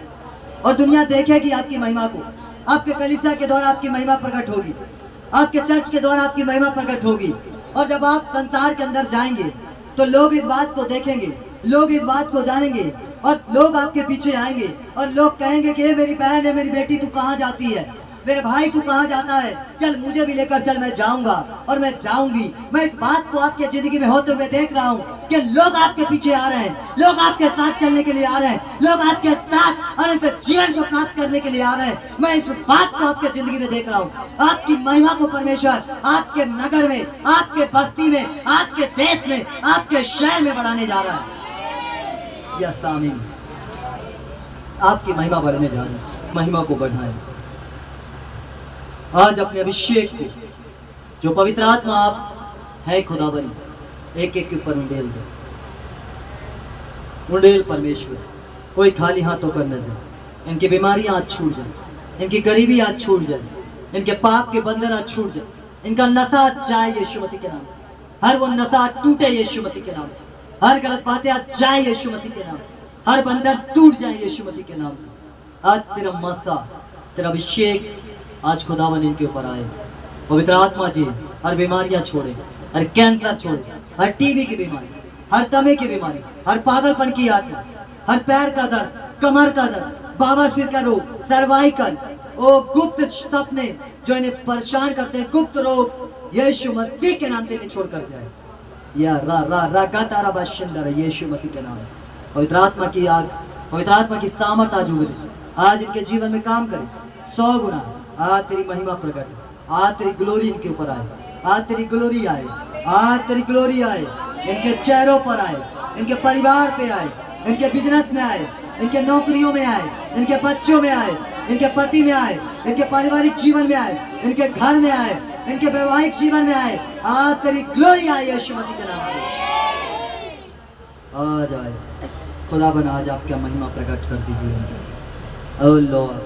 और दुनिया देखेगी आपकी महिमा को। आपके कलीसिया के द्वारा आपकी महिमा प्रकट होगी, आपके चर्च के द्वारा आपकी महिमा प्रकट होगी। और जब आप संसार के अंदर जाएंगे, तो लोग इस बात को देखेंगे, लोग इस बात को जानेंगे, और लोग आपके पीछे आएंगे, और लोग कहेंगे कि ये मेरी बहन है, मेरी बेटी, तू कहाँ जाती है, मेरे भाई तू कहाँ जाता है, चल मुझे भी लेकर चल, मैं जाऊंगा और मैं जाऊंगी। मैं इस बात को आपके जिंदगी में होते हुए देख रहा हूँ कि लोग आपके पीछे आ रहे हैं, लोग आपके साथ चलने के लिए आ रहे हैं, लोग आपके साथ अनंत जीवन को प्राप्त करने के लिए आ रहे हैं। मैं इस बात को आपके जिंदगी में देख रहा हूँ। आपकी महिमा को परमेश्वर आपके नगर में, आपके बस्ती में, आपके देश में, आपके शहर में बढ़ाने जा रहा है। यस आमीन। आपकी महिमा बढ़ने जा रही है, महिमा को बढ़ाएं। आज अपने अभिषेक को, जो पवित्र आत्मा आप है खुदाबंद, एक एक के ऊपर उंडेल दो, उंडेल परमेश्वर। कोई खाली हाथ होकर न जाए। इनकी बीमारियां आज छूट जाए, इनकी गरीबी आज छूट जाए, इनके पाप के बंधन आज छूट जाए, इनका नशा जाए यीशु मसीह के नाम। हर वो नशा टूटे यीशु मसीह के नाम, हर गलत बातें आज जाए यीशु मसीह के नाम, हर बंधन टूट जाए यीशु मसीह के नाम से। आज तेरा मसा, तेरा अभिषेक आज खुदावन इनके ऊपर आए। पवित्र आत्मा जी हर बीमारियां छोड़े, हर कैंसर छोड़े, हर टीबी की बीमारी, हर दमे की बीमारी, हर पागलपन की आत्मा, हर पैर का दर्द, कमर का दर्द, बवासीर का रोग, सर्वाइकल, ओ गुप्त सपने जो इन्हें परेशान करते हैं, गुप्त रोग, यीशु मसीह के नाम से इन्हें छोड़कर जाए। या रा रा रा गाता रा बाशिंदा यीशु मसीह के नाम। पवित्र आत्मा की आग पवित्र आत्मा की सामर्थ आज उगले, आज इनके जीवन में काम करे 100 गुना। आज तेरी महिमा प्रकट, आज तेरी ग्लोरी इनके ऊपर आए, आज तेरी ग्लोरी आए, आज तेरी ग्लोरी आए, इनके चेहरों पर आए, इनके परिवार पे आए, इनके बिजनेस में आए, इनके नौकरियों में आए, इनके बच्चों में आए, इनके पति में आए, इनके पारिवारिक जीवन में आए, इनके घर में आए, इनके वैवाहिक जीवन में आए। आज तेरी ग्लोरी आए यीशु मसीह के नाम में। आज आए खुदाबंद, आज आपका महिमा प्रकट कर दीजिए। ओ लॉर्ड,